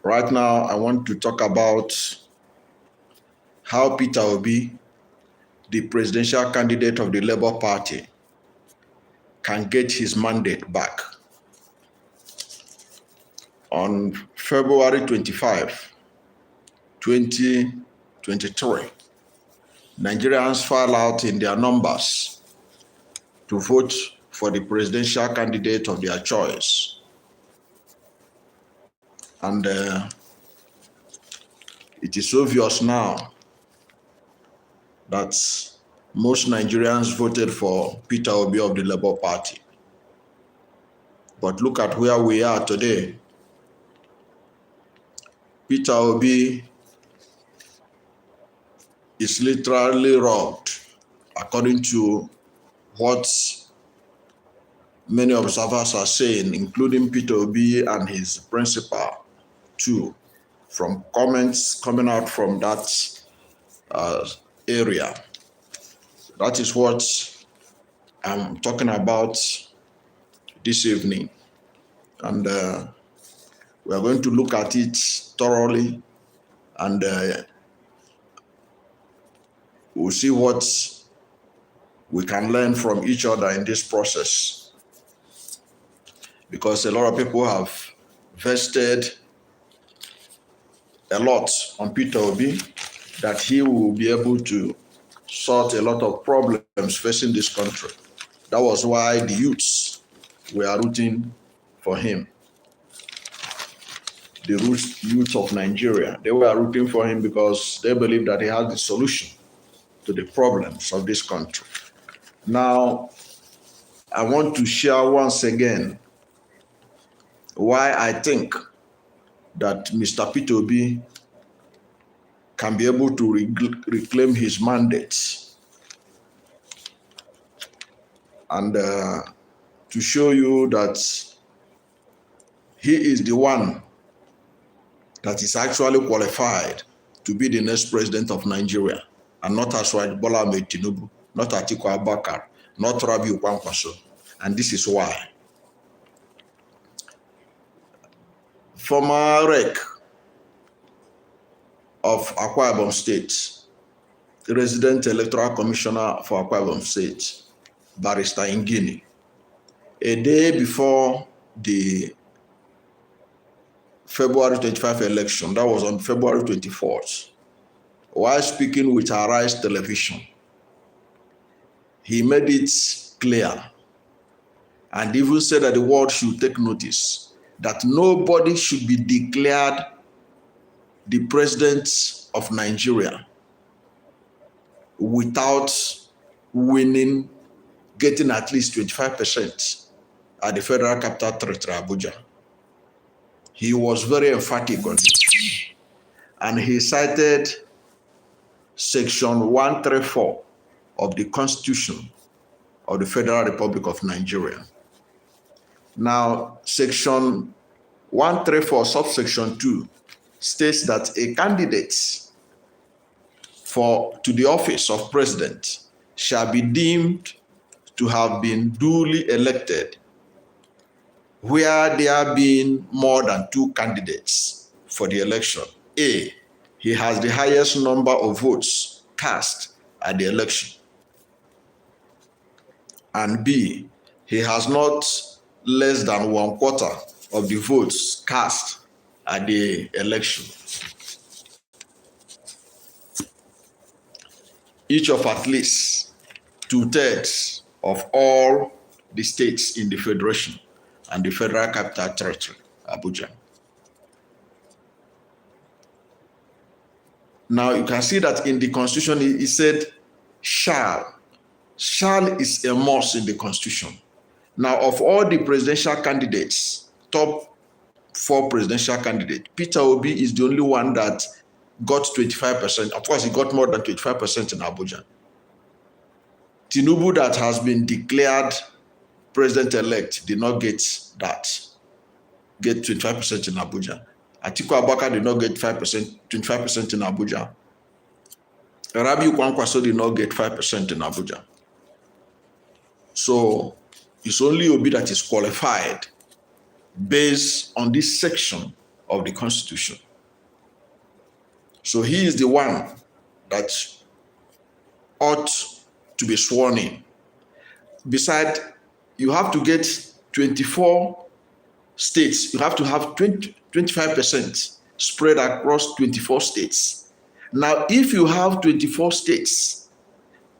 Right now, I want to talk about how Peter Obi, the presidential candidate of the Labour Party, can get his mandate back. On February 25, 2023, Nigerians filed out in their numbers to vote for the presidential candidate of their choice. And it is obvious now that most Nigerians voted for Peter Obi of the Labour Party. But look at where we are today. Peter Obi is literally robbed, according to what many observers are saying, including Peter Obi and his principal, too, from comments coming out from that area. That is what I'm talking about this evening. And we are going to look at it thoroughly, and we'll see what we can learn from each other in this process. Because a lot of people have vested a lot on Peter Obi, that he will be able to sort a lot of problems facing this country. That was why the youths were rooting for him. The youth of Nigeria, they were rooting for him because they believe that he has the solution to the problems of this country. Now, I want to share once again why I think that Mr. Peter Obi can be able to reclaim his mandate, and to show you that he is the one that is actually qualified to be the next president of Nigeria, and not Aswad Bola Ahmed Tinubu, not Atiku Abubakar, not Rabiu Kwankwaso. And this is why. Former rec of Akwa Ibom State, the resident electoral commissioner for Akwa Ibom State, Barrister Ngini, a day before the February 25 election, that was on February 24th, while speaking with Arise Television, he made it clear and even said that the world should take notice that nobody should be declared the president of Nigeria without winning, getting at least 25% at the Federal Capital Territory, Abuja. He was very emphatic on it. And he cited Section 134 of the Constitution of the Federal Republic of Nigeria. Now, Section 134, subsection 2, states that a candidate to the office of president shall be deemed to have been duly elected where there have been more than 2 candidates for the election. A, he has the highest number of votes cast at the election. And B, he has not less than 1/4 of the votes cast at the election. Each of at least 2/3 of all the states in the Federation and the Federal Capital Territory, Abuja. Now you can see that in the Constitution, it said shall. Shall is a must in the Constitution. Now, of all the presidential candidates, top 4 presidential candidates, Peter Obi is the only one that got 25%. Of course, he got more than 25% in Abuja. Tinubu, that has been declared president-elect, did not get 25% in Abuja. Atiku Abubakar did not get 25% in Abuja. Rabiu Kwankwaso did not get 5% in Abuja. So it's only Obi that is qualified based on this section of the Constitution. So he is the one that ought to be sworn in. Besides, you have to get 24 states. You have to have 25% spread across 24 states. Now, if you have 24 states,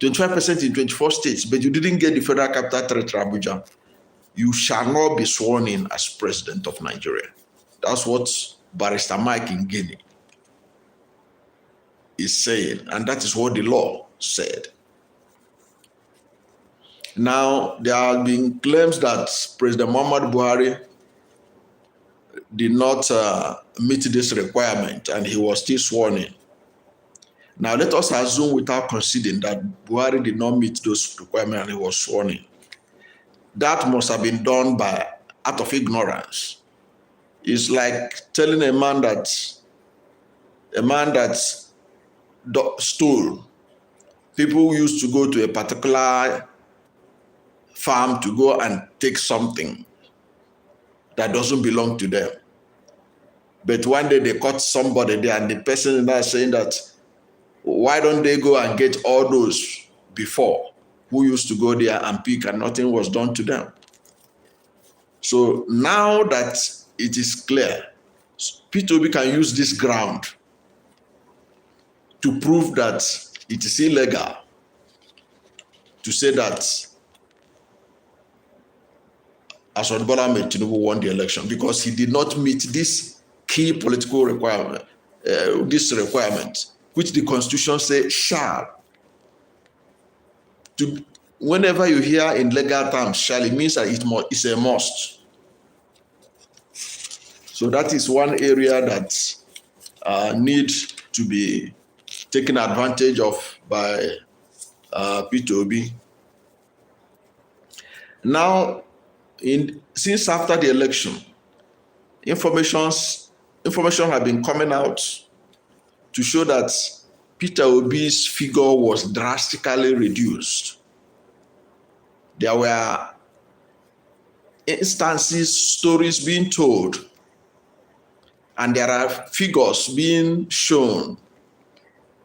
25% in 24 states, but you didn't get the Federal Capital Territory, Abuja, you shall not be sworn in as president of Nigeria. That's what Barrister Mike Ngini is saying, and that is what the law said. Now, there have been claims that President Muhammadu Buhari did not meet this requirement and he was still sworn in. Now, let us assume without conceding that Buhari did not meet those requirements and he was sworn in. That must have been done by out of ignorance. It's like telling a man that stole. People used to go to a particular farm to go and take something that doesn't belong to them. But one day they caught somebody there and the person is now saying that, why don't they go and get all those before who used to go there and pick and nothing was done to them? So now that it is clear, Peter Obi can use this ground to prove that it is illegal to say that Aswan Bola Ahmed Tinubu won the election because he did not meet this key political requirement, which the Constitution says shall. Whenever you hear in legal terms shall, it means that it's a must. So that is one area that needs to be taken advantage of by Peter Obi. Now, since after the election, information have been coming out to show that Peter Obi's figure was drastically reduced. There were instances, stories being told, and there are figures being shown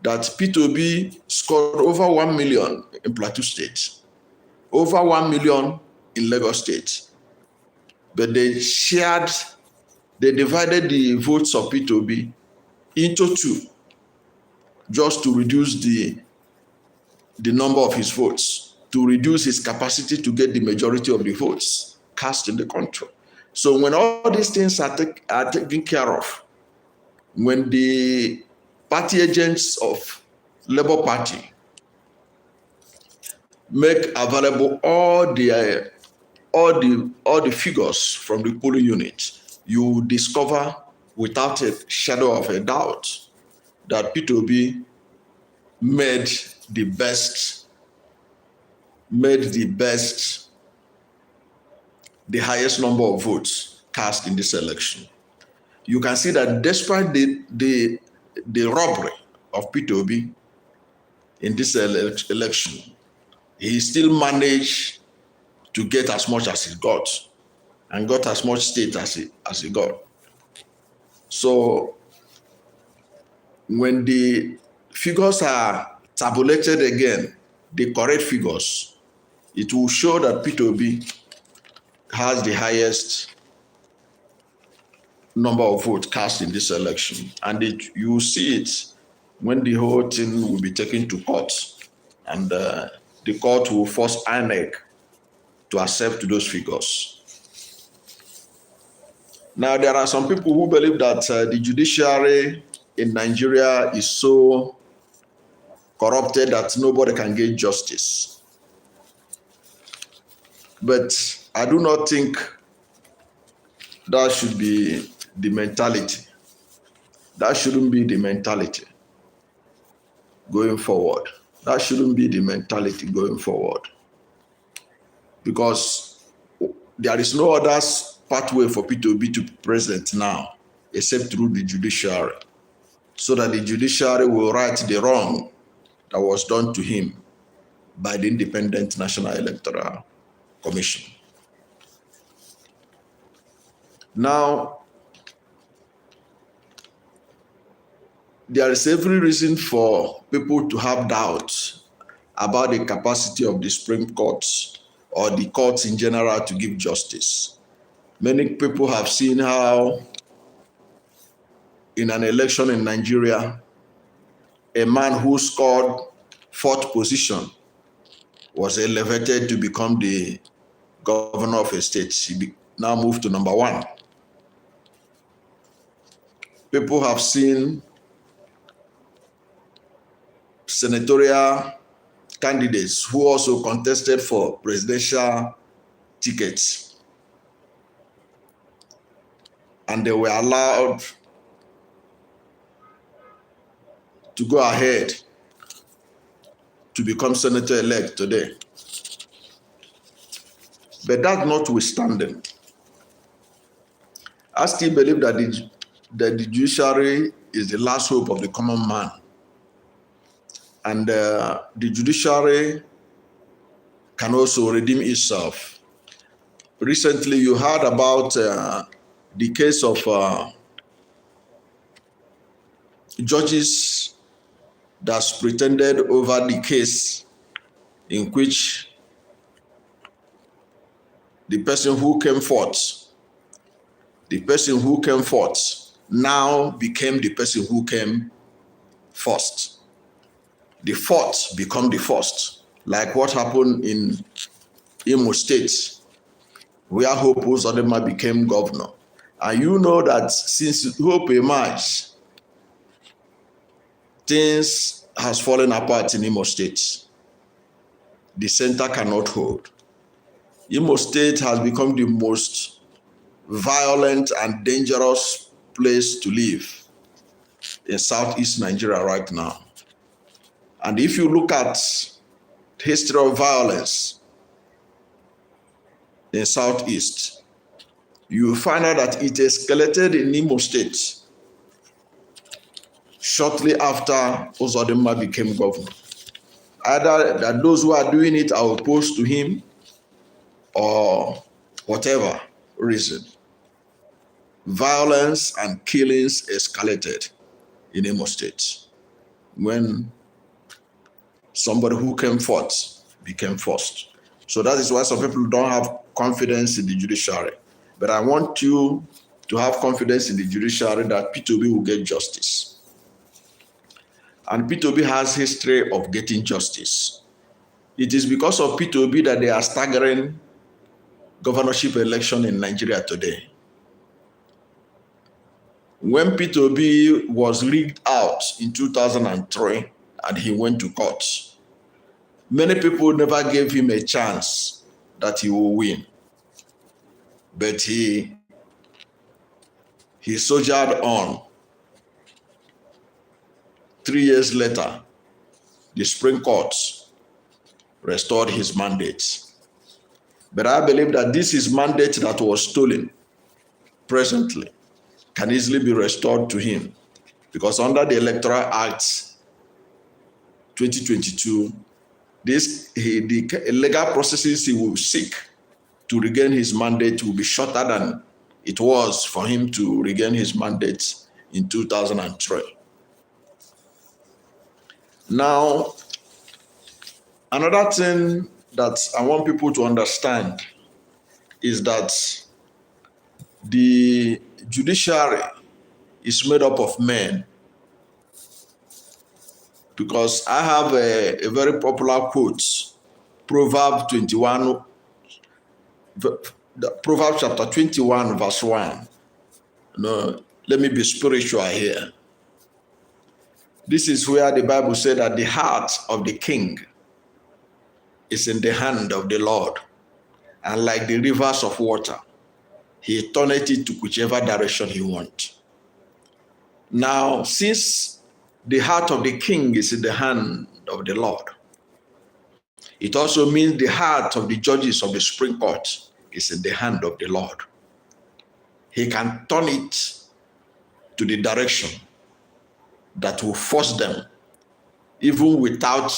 that Peter Obi scored over 1 million in Plateau State, over 1 million in Lagos State. But they divided the votes of Peter Obi into two, just to reduce the number of his votes, to reduce his capacity to get the majority of the votes cast in the country. So when all these things are taken care of, when the party agents of Labour Party make available all the figures from the polling unit, you discover without a shadow of a doubt that Peter Obi made the highest number of votes cast in this election. You can see that despite the robbery of Peter Obi in this election, he still managed to get as much as he got, and got as much state as he got. So when the figures are tabulated again, the correct figures, it will show that Peter Obi has the highest number of votes cast in this election. And you will see it when the whole thing will be taken to court, and the court will force INEC to accept those figures. Now, there are some people who believe that the judiciary in Nigeria is so corrupted that nobody can get justice. But I do not think that should be the mentality. That shouldn't be the mentality going forward. That shouldn't be the mentality going forward. Because there is no other pathway for Peter Obi to be president now except through the judiciary, so that the judiciary will right the wrong that was done to him by the Independent National Electoral Commission. Now, there is every reason for people to have doubts about the capacity of the Supreme Court or the courts in general to give justice. Many people have seen how in an election in Nigeria, a man who scored fourth position was elevated to become the governor of a state. He now moved to number one. People have seen senatorial candidates who also contested for presidential tickets, and they were allowed to go ahead to become senator-elect today. But that notwithstanding, I still believe that the judiciary is the last hope of the common man. And the judiciary can also redeem itself. Recently, you heard about the case of judges that's pretended over the case in which the person who came forth now became the person who came first. The fourth become the first, like what happened in Imo State, where Hope Uzodinma became governor. And you know that since Hope emerged, things has fallen apart in Imo State. The center cannot hold. Imo State has become the most violent and dangerous place to live in Southeast Nigeria right now. And if you look at history of violence in Southeast, you will find out that it escalated in Imo State shortly after Uzodinma became governor. Either that those who are doing it are opposed to him or whatever reason. Violence and killings escalated in Imo State when somebody who came forth became first. So that is why some people don't have confidence in the judiciary. But I want you to have confidence in the judiciary that Peter Obi will get justice. And Peter Obi has history of getting justice. It is because of Peter Obi that they are staggering governorship election in Nigeria today. When Peter Obi was rigged out in 2003 and he went to court, many people never gave him a chance that he will win. But he soldiered on. 3 years later, the Supreme Court restored his mandate. But I believe that this is mandate that was stolen presently can easily be restored to him, because under the Electoral Act 2022, the legal processes he will seek to regain his mandate will be shorter than it was for him to regain his mandate in 2003. Now, another thing that I want people to understand is that the judiciary is made up of men. Because I have a very popular quote, Proverbs chapter 21, verse 1. No, let me be spiritual here. This is where the Bible said that the heart of the king is in the hand of the Lord, and like the rivers of water, he turneth it to whichever direction he wants. Now, since the heart of the king is in the hand of the Lord, it also means the heart of the judges of the Supreme Court is in the hand of the Lord. He can turn it to the direction that will force them, even without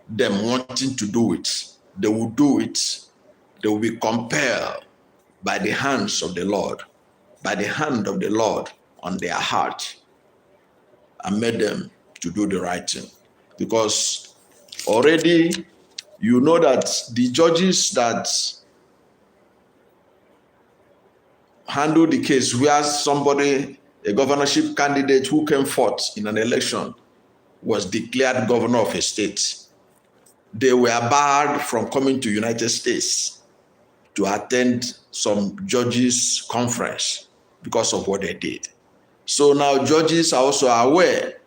them wanting to do it. They will do it. They will be compelled by the hands of the Lord, by the hand of the Lord on their heart. and made them to do the right thing. Because already you know that the judges that handle the case where somebody, a governorship candidate who came forth in an election, was declared governor of a state, they were barred from coming to United States to attend some judges' conference because of what they did. So now judges are also aware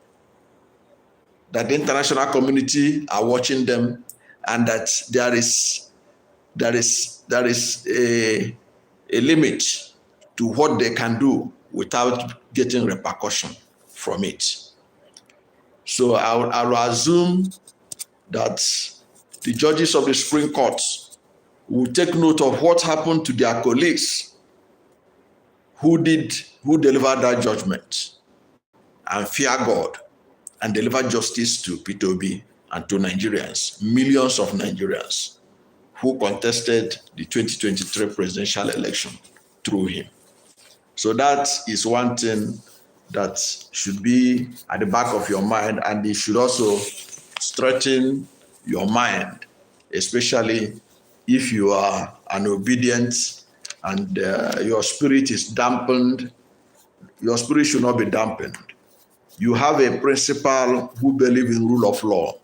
that the international community are watching them, and that there is a limit to what they can do without getting repercussion from it. So I'll assume that the judges of the Supreme Court will take note of what happened to their colleagues who delivered that judgment, and fear God and deliver justice to Peter Obi and to Nigerians, millions of Nigerians who contested the 2023 presidential election through him. So that is one thing that should be at the back of your mind, and it should also strengthen your mind, especially if you are an obedient and your spirit is dampened. Your spirit should not be dampened. You have a principal who believes in rule of law,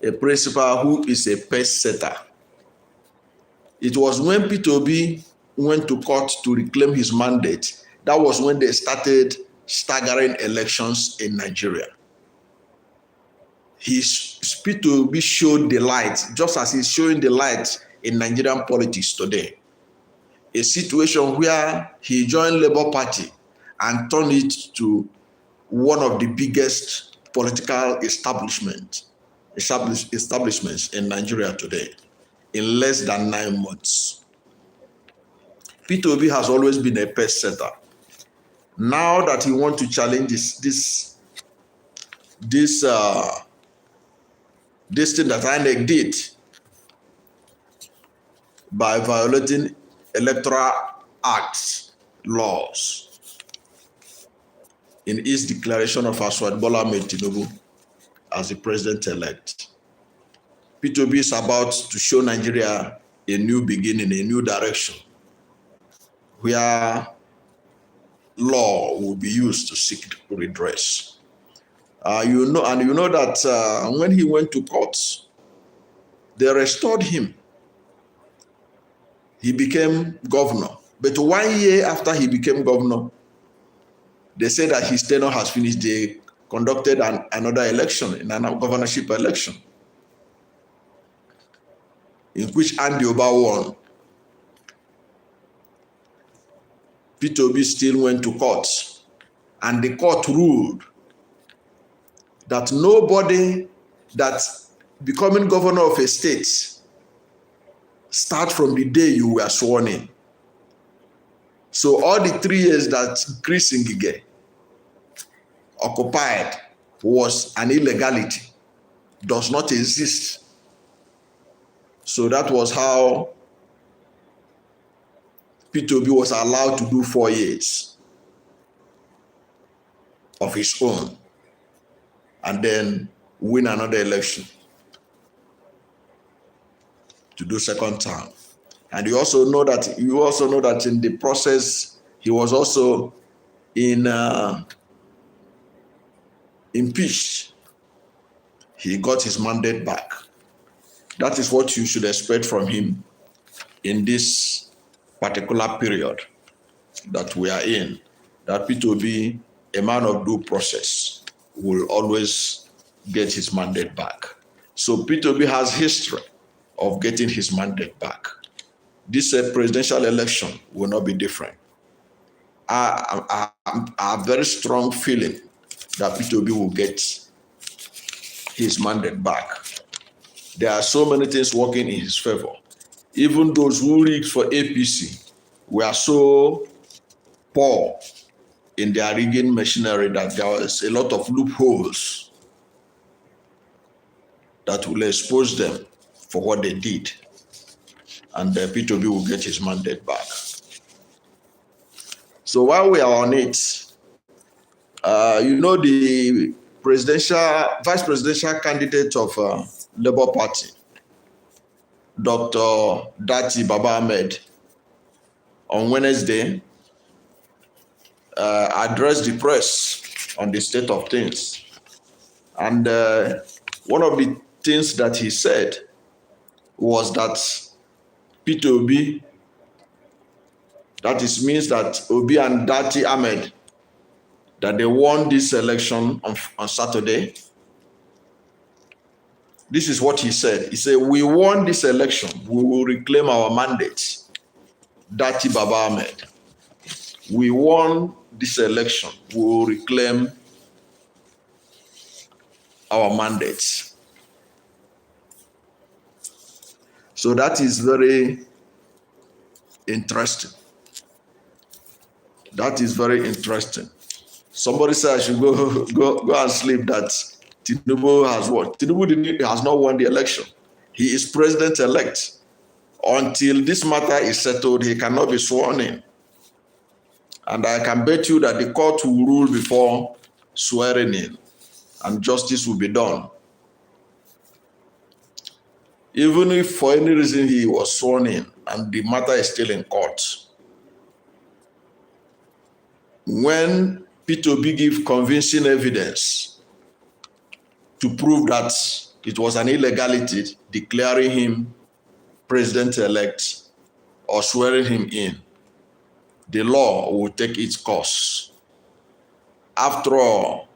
a principal who is a pace setter. It was when Peter Obi went to court to reclaim his mandate, that was when they started staggering elections in Nigeria. Peter Obi showed the light, just as he's showing the light in Nigerian politics today. A situation where he joined Labour Party and turned it to one of the biggest political establishments in Nigeria today in less than 9 months. Peter Obi has always been a pace setter. Now that he wants to challenge this thing that INEC did by violating electoral acts laws in his declaration of Aswad Bola Ahmed Tinubu as the president-elect. Peter Obi is about to show Nigeria a new beginning, a new direction, where law will be used to seek redress. You know that when he went to court, they restored him. He became governor. But 1 year after he became governor, they said that his tenure has finished. They conducted another election, another governorship election, in which Andy Oba won. Peter Obi still went to court, and the court ruled that nobody that becoming governor of a state start from the day you were sworn in. So all the 3 years that Chris Ngige occupied was an illegality, does not exist. So that was how Peter Obi was allowed to do 4 years of his own and then win another election to do second term. And you also know that in the process he was also impeached. He got his mandate back. That is what you should expect from him in this particular period that we are in. That Peter Obi, a man of due process, will always get his mandate back. So Peter Obi has history of getting his mandate back. This presidential election will not be different. I have a very strong feeling that Peter Obi will get his mandate back. There are so many things working in his favor. Even those who rigged for APC were so poor in their rigging machinery that there was a lot of loopholes that will expose them for what they did. And Peter Obi will get his mandate back. So while we are on it, You know the vice presidential candidate of Labour Party, Dr. Dati Baba Ahmed, on Wednesday addressed the press on the state of things. And one of the things that he said was that Peter Obi, means that Obi and Dati Ahmed, that they won this election on Saturday. This is what he said. He said, we won this election. We will reclaim our mandate. Dati Baba Ahmed. We won this election. We will reclaim our mandate. So that is very interesting. That is very interesting. Somebody said I should go and sleep that Tinubu has won. Tinubu has not won the election. He is president-elect. Until this matter is settled, he cannot be sworn in. And I can bet you that the court will rule before swearing in, and justice will be done. Even if for any reason he was sworn in and the matter is still in court, when Peter Obi give convincing evidence to prove that it was an illegality, declaring him president-elect or swearing him in, the law will take its course. After all,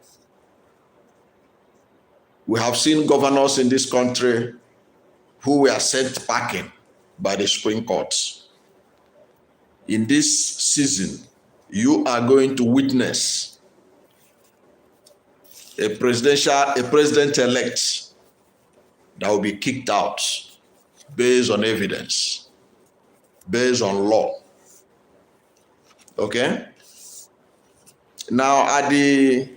we have seen governors in this country who were sent packing by the Supreme Court. In this season, you are going to witness a president-elect that will be kicked out based on evidence, based on law. Okay? Now, at the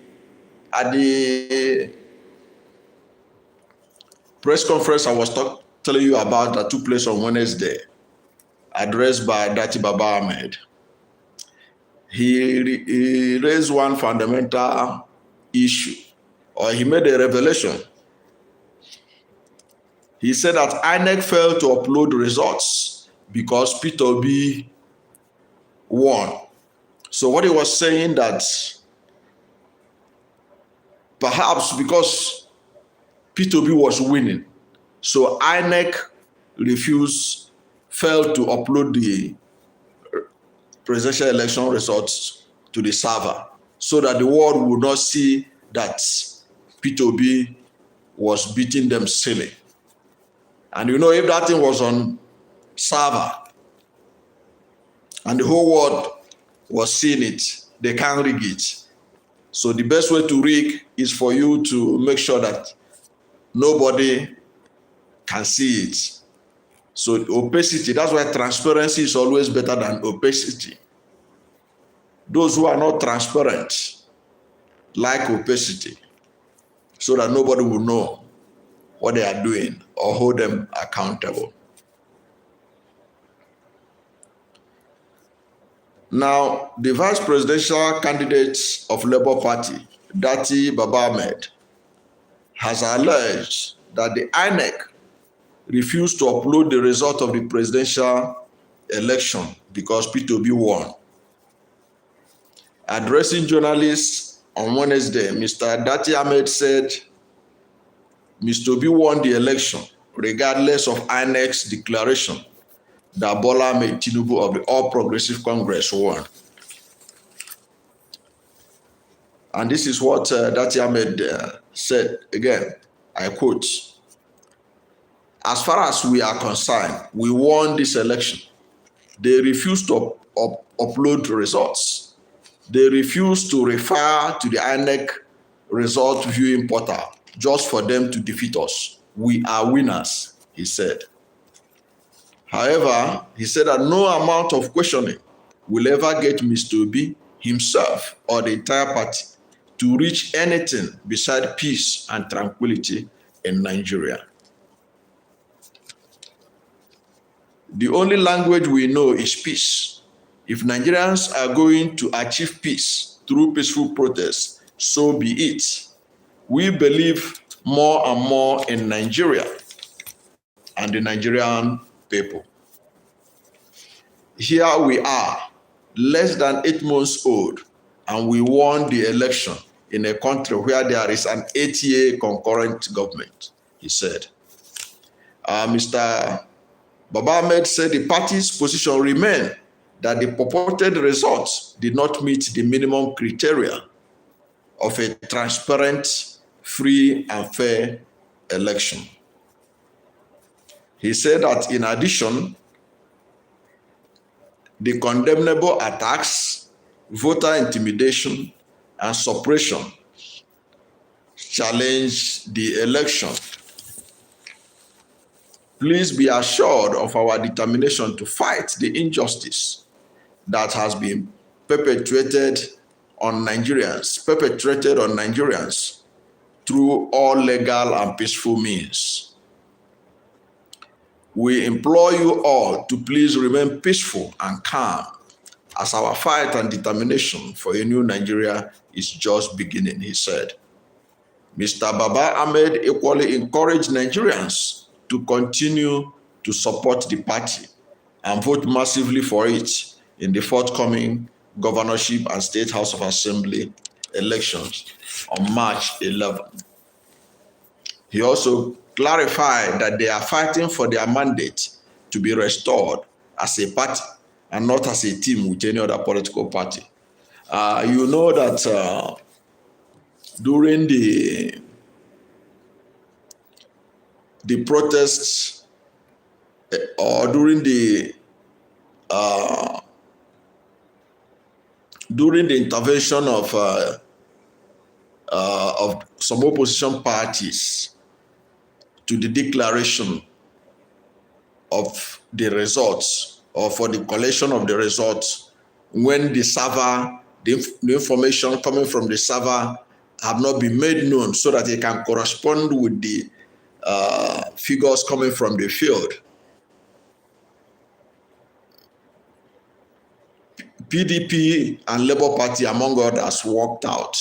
press conference I was telling you about that took place on Wednesday, addressed by Dati Baba Ahmed, he raised one fundamental issue, or he made a revelation. He said that INEC failed to upload results because Peter Obi won. So what he was saying that perhaps because Peter Obi was winning, so INEC failed to upload the presidential election results to the server so that the world would not see that Peter Obi was beating them silly. And you know, if that thing was on server and the whole world was seeing it, they can't rig it. So the best way to rig is for you to make sure that nobody can see it. So opacity, that's why transparency is always better than opacity. Those who are not transparent like opacity, so that nobody will know what they are doing or hold them accountable. Now, the vice presidential candidate of Labour Party, Dati Baba Ahmed, has alleged that the INEC refused to upload the result of the presidential election because Peter Obi won. Addressing journalists on Wednesday, Mr. Dati Ahmed said Mr. Obi won the election regardless of INEC's declaration that Bola Ahmed Tinubu of the All Progressive Congress won. And this is what Dati Ahmed said again, I quote, "As far as we are concerned, we won this election. They refused to upload results. They refused to refer to the INEC result viewing portal just for them to defeat us. We are winners," he said. However, he said that no amount of questioning will ever get Mr. Obi himself or the entire party to reach anything beside peace and tranquility in Nigeria. The only language we know is peace. If Nigerians are going to achieve peace through peaceful protests, so be it. We believe more and more in Nigeria and the Nigerian people. Here we are, less than 8 months old, and we won the election in a country where there is an 8-year concurrent government, he said. Mr. Baba Ahmed said the party's position remained that the purported results did not meet the minimum criteria of a transparent, free, and fair election. He said that in addition, the condemnable attacks, voter intimidation, and suppression challenged the election. Please be assured of our determination to fight the injustice that has been perpetrated on Nigerians through all legal and peaceful means. We implore you all to please remain peaceful and calm as our fight and determination for a new Nigeria is just beginning, he said. Mr. Baba Ahmed equally encouraged Nigerians to continue to support the party and vote massively for it in the forthcoming governorship and State House of Assembly elections on March 11. He also clarified that they are fighting for their mandate to be restored as a party and not as a team with any other political party. You know that during the protests or during the intervention of some opposition parties to the declaration of the results or for the collation of the results, when the server, the information coming from the server have not been made known so that it can correspond with the figures coming from the field. PDP and Labour Party, among others, walked out.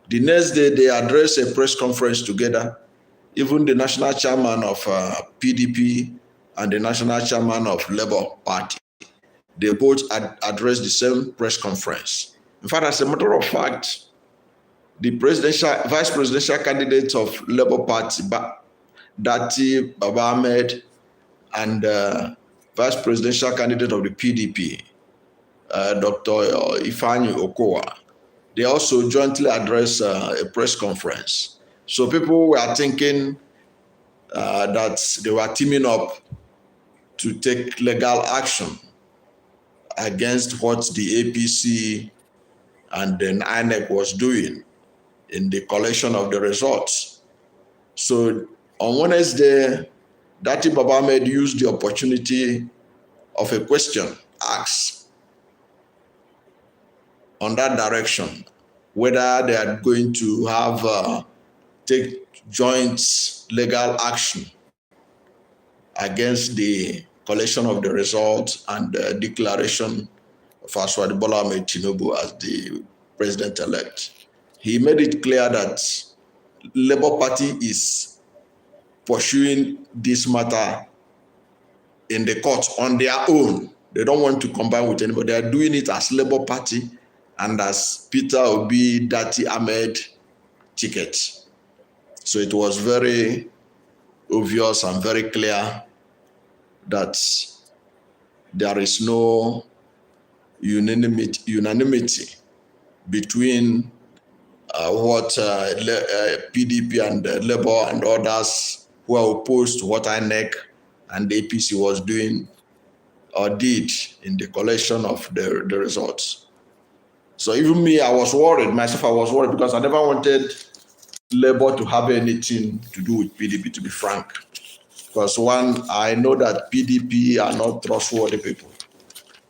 The next day, they addressed a press conference together. Even the national chairman of PDP and the national chairman of Labour Party, they both addressed the same press conference. In fact, as a matter of fact, the vice presidential candidate of Labour Party, Dati Baba Ahmed, and vice presidential candidate of the PDP, Dr. Ifeanyi Okowa, they also jointly addressed a press conference. So people were thinking that they were teaming up to take legal action against what the APC and then INEC was doing in the collection of the results. So on Wednesday, Dati Baba Ahmed used the opportunity of a question asked on that direction, whether they are going to have take joint legal action against the collection of the results and the declaration of Asiwaju Bola Ahmed Tinubu as the president-elect. He made it clear that Labour Party is pursuing this matter in the court on their own. They don't want to combine with anybody. They are doing it as Labour Party and as Peter Obi, Dati Ahmed ticket. So it was very obvious and very clear that there is no unanimity between what PDP and Labour and others who are opposed to what INEC and the APC was doing or did in the collection of the results. So even me, I was worried because I never wanted Labour to have anything to do with PDP, to be frank. Because one, I know that PDP are not trustworthy people.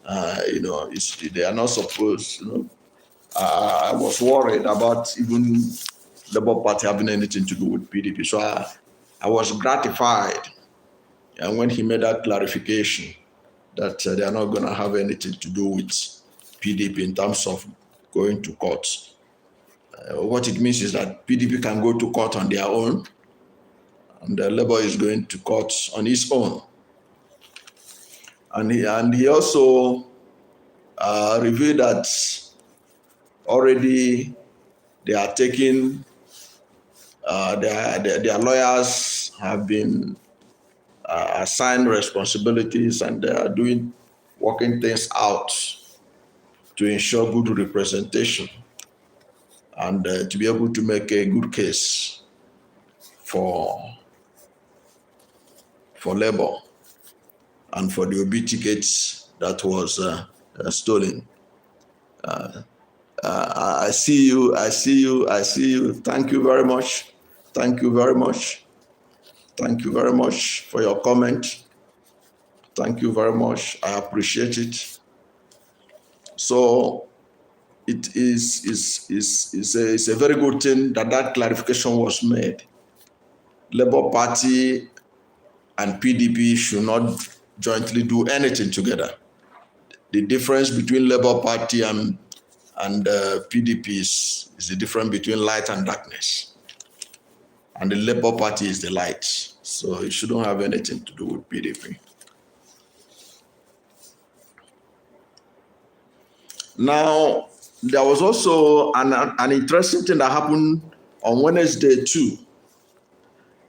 They are not supposed, I was worried about even Labour Party having anything to do with PDP. So I was gratified and when he made that clarification that they are not going to have anything to do with PDP in terms of going to court. What it means is that PDP can go to court on their own, and the Labour is going to court on its own. And he also revealed that already they are taking, their lawyers have been assigned responsibilities, and they are working things out to ensure good representation and to be able to make a good case for Labour and for the Obi tickets that was stolen. I see you. Thank you very much. Thank you very much for your comment. Thank you very much. I appreciate it. So it is a very good thing that clarification was made. Labour Party and PDP should not jointly do anything together. The difference between Labour Party and PDP is the difference between light and darkness. And the Labour Party is the light. So it shouldn't have anything to do with PDP. Now, there was also an interesting thing that happened on Wednesday too.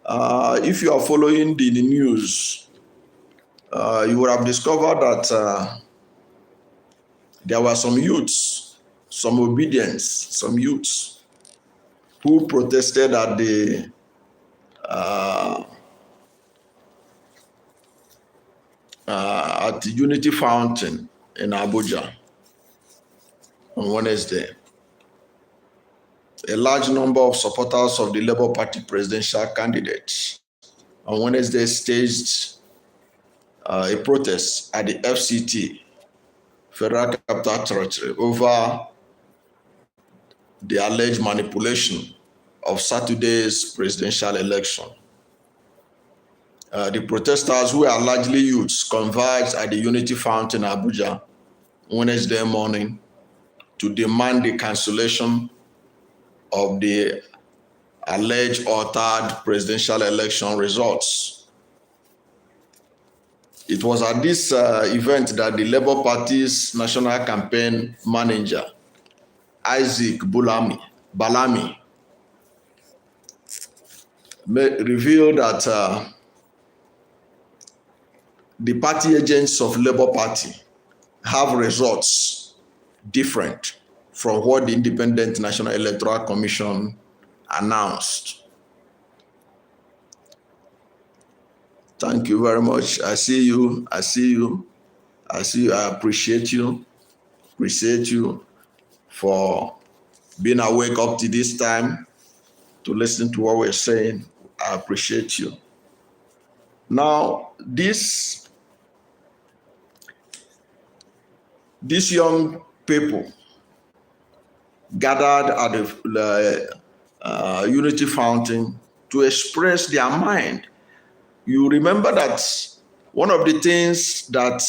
If you are following the news, you would have discovered that there were some youths, some youths who protested at the Unity Fountain in Abuja on Wednesday. A large number of supporters of the Labour Party presidential candidates on Wednesday staged a protest at the FCT, Federal Capital Territory, over the alleged manipulation of Saturday's presidential election. The protesters, who are largely youths, converged at the Unity Fountain in Abuja Wednesday morning to demand the cancellation of the alleged altered presidential election results. It was at this event that the Labour Party's national campaign manager, Isaac Balami, revealed that the party agents of Labour Party have results different from what the Independent National Electoral Commission announced. Thank you very much. I see you. I appreciate you. For being awake up to this time to listen to what we're saying. I appreciate you. Now, these young people gathered at the Unity Fountain to express their mind. You remember that one of the things that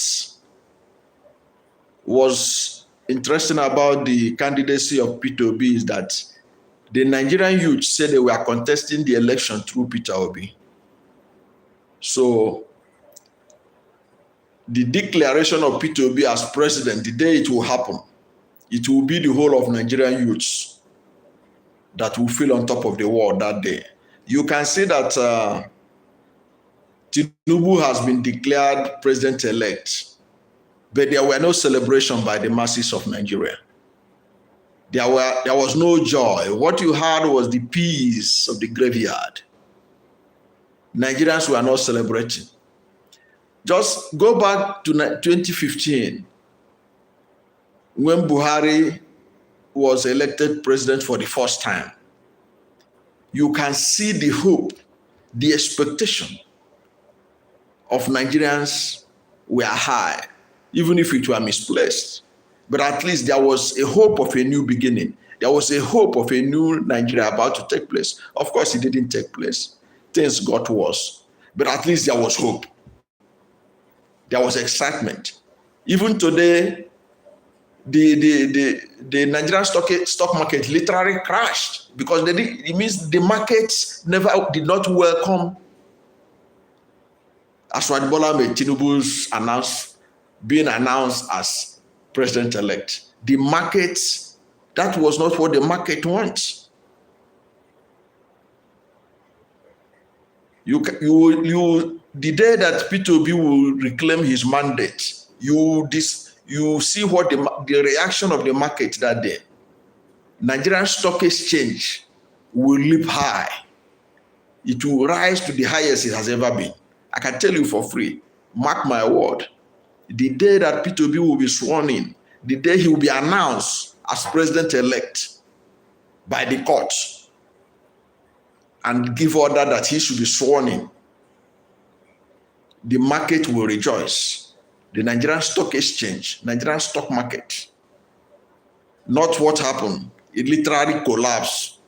was interesting about the candidacy of Peter Obi is that the Nigerian youth said they were contesting the election through Peter Obi. So the declaration of Peter Obi as president, the day it will happen, it will be the whole of Nigerian youths that will feel on top of the world that day. You can see that Tinubu has been declared president-elect, but there were no celebration by the masses of Nigeria. There was no joy. What you had was the peace of the graveyard. Nigerians were not celebrating. Just go back to 2015, when Buhari was elected president for the first time. You can see the hope, the expectation of Nigerians were high, even if it were misplaced. But at least there was a hope of a new beginning. There was a hope of a new Nigeria about to take place. Of course, it didn't take place. Things got worse. But at least there was hope. There was excitement. Even today, the Nigerian stock market literally crashed because it means the market did not welcome Aswad Bola Tinubu's being announced as president-elect. The market, that was not what the market wants. The day that Peter Obi will reclaim his mandate, you see what the reaction of the market that day. Nigerian Stock Exchange will leap high. It will rise to the highest it has ever been. I can tell you for free, mark my word, the day that Peter Obi will be sworn in, the day he will be announced as president-elect by the court and give order that he should be sworn in, the market will rejoice. The Nigerian Stock Exchange, Nigerian stock market, not what happened. It literally collapsed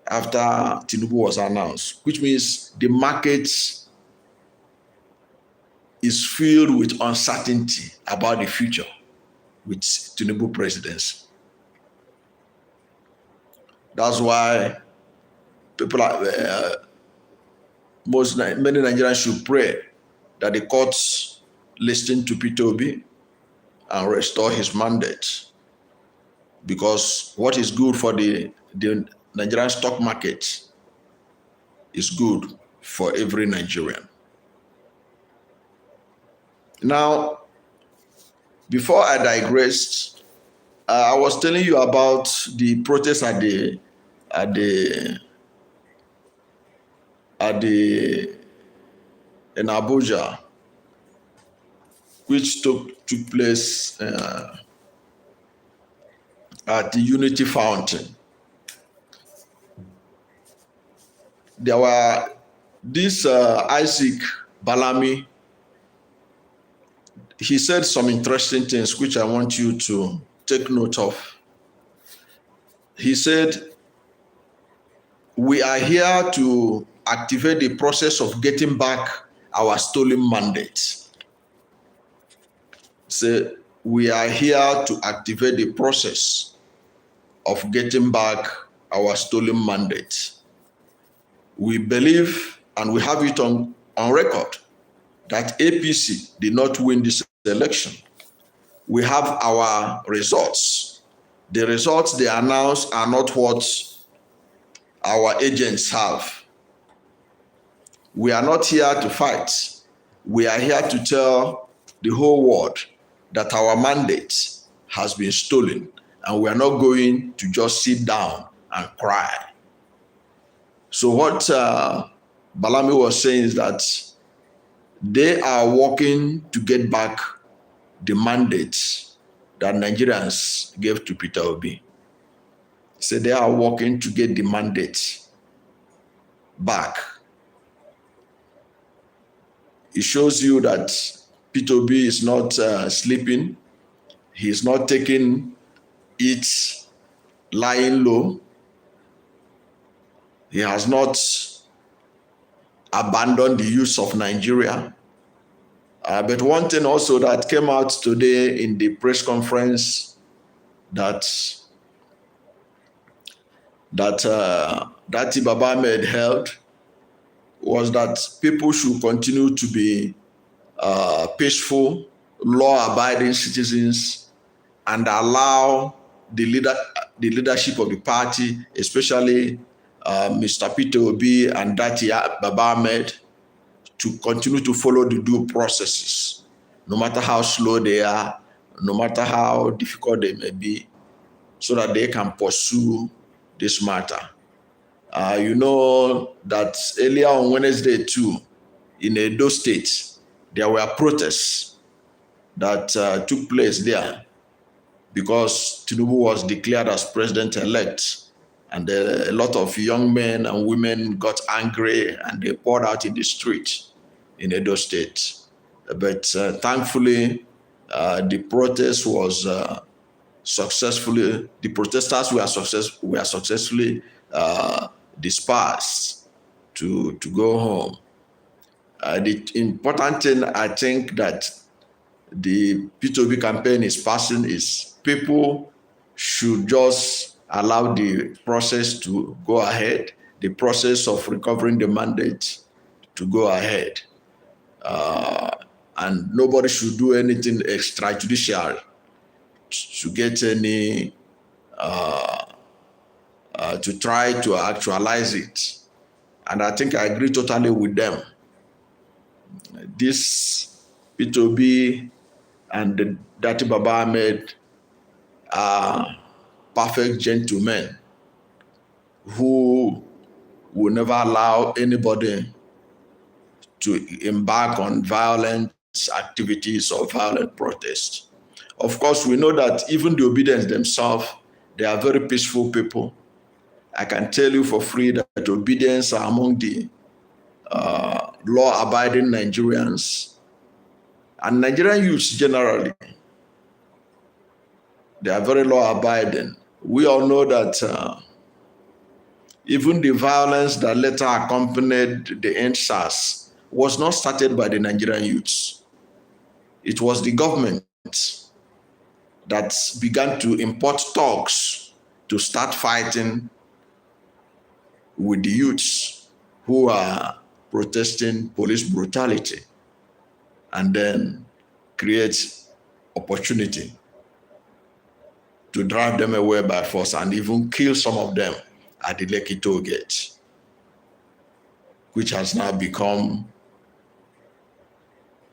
after Tinubu was announced, which means the market is filled with uncertainty about the future with Tinubu presidency. That's why many Nigerians should pray that the courts listen to Peter Obi and restore his mandate, because what is good for the Nigerian stock market is good for every Nigerian. Now, before I digress, I was telling you about the protest in Abuja, which took place at the Unity Fountain. There were this Isaac Balami. He said some interesting things which I want you to take note of. He said, we are here to activate the process of getting back our stolen mandates. So we are here to activate the process of getting back our stolen mandates. We believe, and we have it on record, that APC did not win this election. We have our results. The results they announced are not what our agents have. We are not here to fight. We are here to tell the whole world that our mandate has been stolen, and we are not going to just sit down and cry. So what Balami was saying is that they are working to get back the mandate that Nigerians gave to Peter Obi. So they are working to get the mandate back. It shows you that Peter Obi is not sleeping. He's not taking it lying low. He has not abandoned the use of Nigeria. But one thing also that came out today in the press conference that Baba Ahmed held was that people should continue to be peaceful, law-abiding citizens, and allow the leadership of the party, especially Mr. Peter Obi and Baba Ahmed, to continue to follow the due processes, no matter how slow they are, no matter how difficult they may be, so that they can pursue this matter. You know that earlier on Wednesday too, in Edo State, there were protests that took place there because Tinubu was declared as president-elect, and a lot of young men and women got angry and they poured out in the street in Edo State. But thankfully, the protest was successfully, the protesters were successfully dispersed to go home. The important thing, I think, that the Peter Obi campaign is passing is people should just allow the process to go ahead, the process of recovering the mandate to go ahead. And nobody should do anything extrajudicial to get any, to try to actualize it. And I think I agree totally with them. This Peter Obi and the Dati Baba Ahmed are perfect gentlemen who will never allow anybody to embark on violent activities or violent protests. Of course, we know that even the obedience themselves, they are very peaceful people. I can tell you for free that obedience are among the law-abiding Nigerians and Nigerian youths generally. They are very law-abiding. We all know that even the violence that later accompanied the EndSARS was not started by the Nigerian youths. It was the government that began to import thugs to start fighting with the youths who are protesting police brutality and then create opportunity to drive them away by force and even kill some of them at the Lekki toll gate, which has now become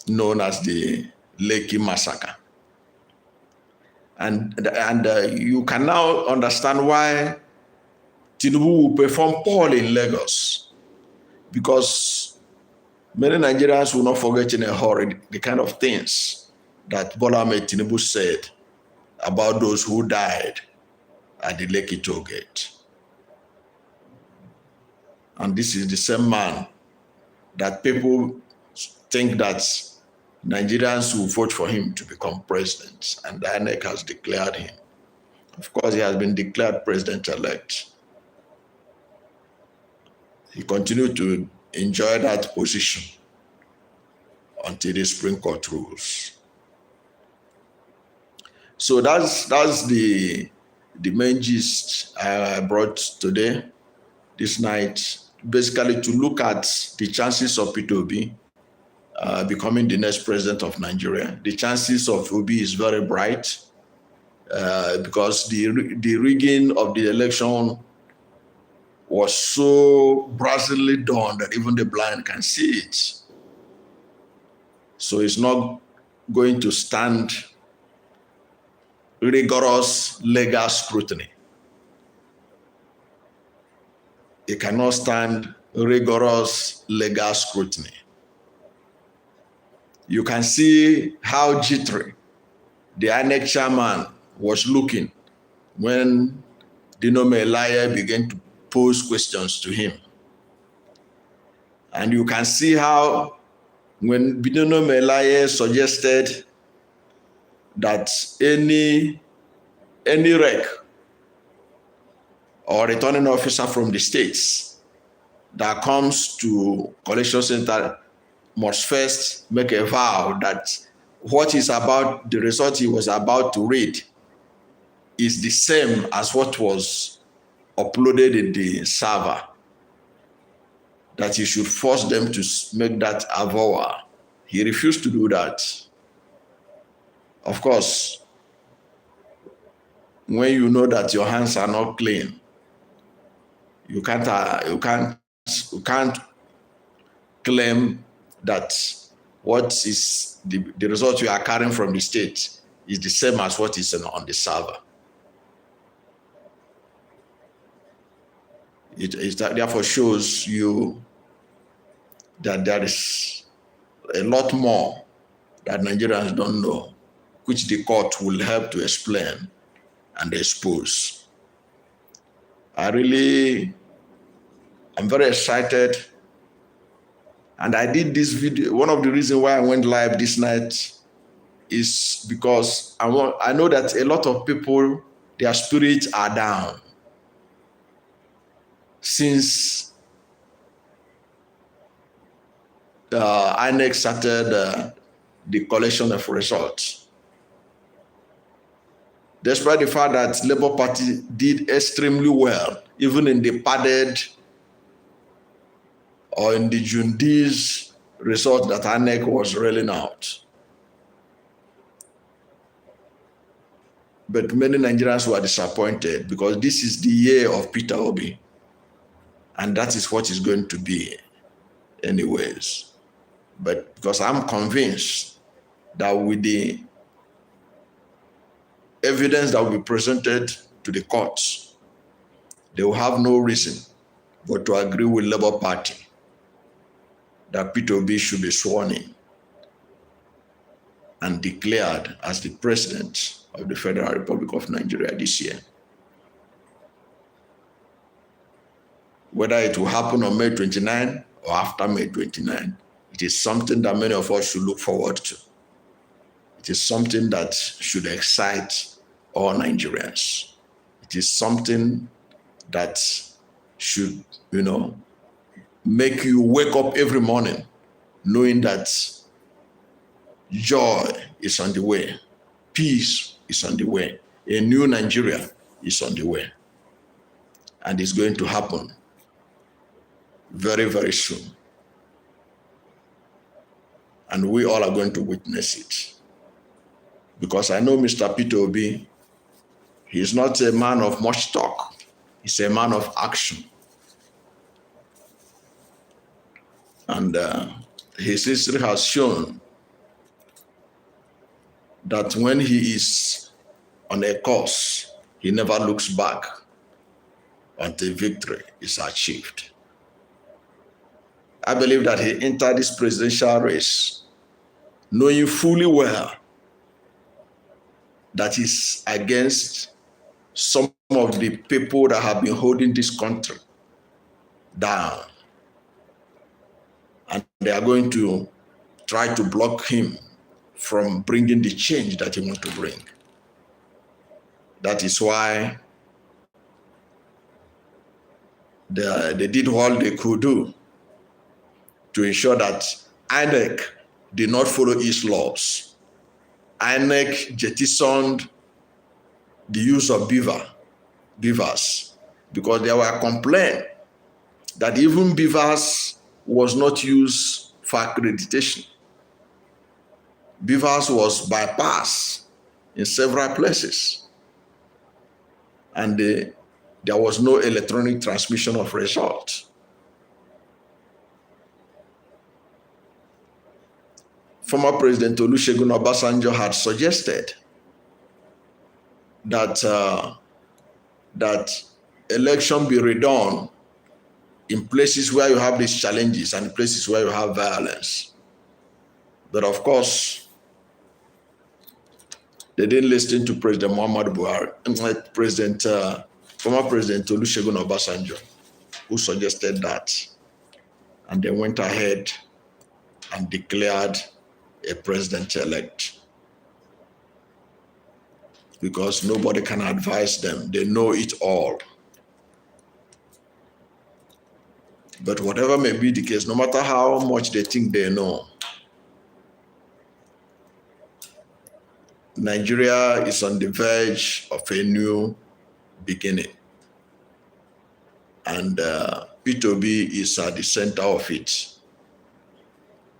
known as the Lekki massacre. And you can now understand why Tinubu will perform poorly in Lagos, because many Nigerians will not forget in a hurry the kind of things that Bola Ahmed Tinubu said about those who died at the Lekki toll gate. And this is the same man that people think that Nigerians will vote for him to become president, and the INEC has declared him. Of course, he has been declared president-elect. He continued to enjoy that position until the Supreme Court rules. So that's the main gist I brought today, this night, basically to look at the chances of Peter Obi becoming the next president of Nigeria. The chances of Obi is very bright because the rigging of the election was so brazenly done that even the blind can see it. So it's not going to stand rigorous legal scrutiny. It cannot stand rigorous legal scrutiny. You can see how jittery the INEC chairman was looking when Dino Melaye began to pose questions to him. And you can see how when Dino Melaye suggested that any rec or returning officer from the states that comes to collection center must first make a vow that what is about, the result he was about to read is the same as what was uploaded in the server, that he should force them to make that avowal. He refused to do that. Of course, when you know that your hands are not clean, you can't claim that what is the result you are carrying from the state is the same as what is on the server. It therefore shows you that there is a lot more that Nigerians don't know, which the court will help to explain and expose. I'm very excited. And I did this video. One of the reasons why I went live this night is because I know that a lot of people, their spirits are down since INEC started the collection of results. Despite the fact that Labour Party did extremely well, even in the padded or in the Jundi's result that INEC was rolling out. But many Nigerians were disappointed because this is the year of Peter Obi, and that is what it's going to be anyways. But because I'm convinced that with the evidence that will be presented to the courts, they will have no reason but to agree with Labour Party that Peter Obi should be sworn in and declared as the president of the Federal Republic of Nigeria this year. Whether it will happen on May 29 or after May 29, it is something that many of us should look forward to. It is something that should excite all Nigerians. It is something that should, make you wake up every morning knowing that joy is on the way, peace is on the way, a new Nigeria is on the way. And it's going to happen very, very soon. And we all are going to witness it. Because I know Mr. Peter Obi, he is not a man of much talk. He's a man of action. And his history has shown that when he is on a course, he never looks back until victory is achieved. I believe that he entered this presidential race knowing fully well that he's against some of the people that have been holding this country down. And they are going to try to block him from bringing the change that he wants to bring. That is why they did all they could do to ensure that INEC did not follow his laws. INEC jettisoned the use of beavers, because there were complaints that even beavers was not used for accreditation. Beavers was bypassed in several places, and there was no electronic transmission of results. Former President Olusegun Obasanjo had suggested that election be redone in places where you have these challenges and places where you have violence. But of course, they didn't listen to President Muhammadu Buhari, former President Olusegun Obasanjo, who suggested that. And they went ahead and declared a president-elect, because nobody can advise them. They know it all. But whatever may be the case, no matter how much they think they know, Nigeria is on the verge of a new beginning. And Peter Obi is at the center of it.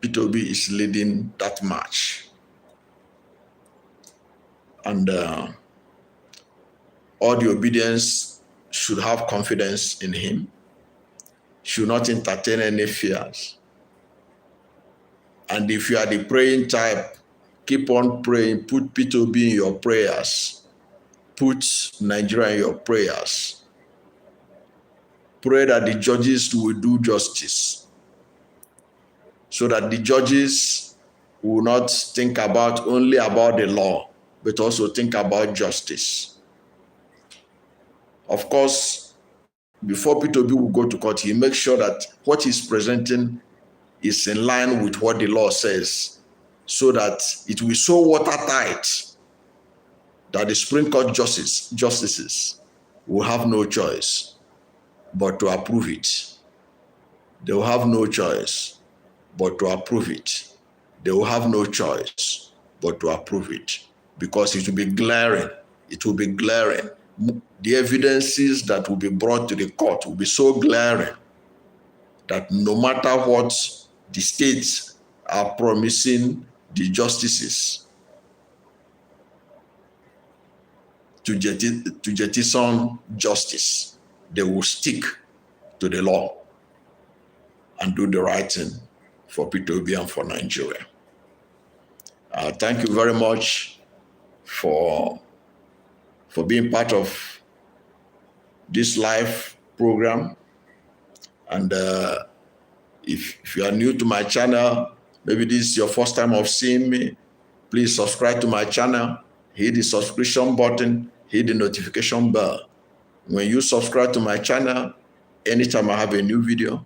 Peter Obi is leading that march. And all the obedience should have confidence in him, should not entertain any fears. And if you are the praying type, keep on praying. Put Peter Obi in your prayers. Put Nigeria in your prayers. Pray that the judges will do justice, so that the judges will not think only about the law, but also think about justice. Of course, before Peter Obi will go to court, he makes sure that what he's presenting is in line with what the law says, so that it will be so watertight that the Supreme Court justices will have no choice but to approve it. They will have no choice but to approve it, they will have no choice but to approve it, because it will be glaring. It will be glaring. The evidences that will be brought to the court will be so glaring that no matter what the states are promising the justices to jettison justice, they will stick to the law and do the right thing for Peter Obi and for Nigeria. Thank you very much for being part of this live program. And if you are new to my channel, maybe this is your first time of seeing me, please subscribe to my channel, hit the subscription button, hit the notification bell. When you subscribe to my channel, anytime I have a new video,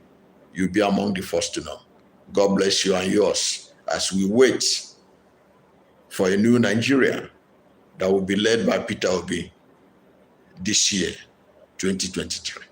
you'll be among the first to know. God bless you and yours as we wait for a new Nigeria that will be led by Peter Obi this year, 2023.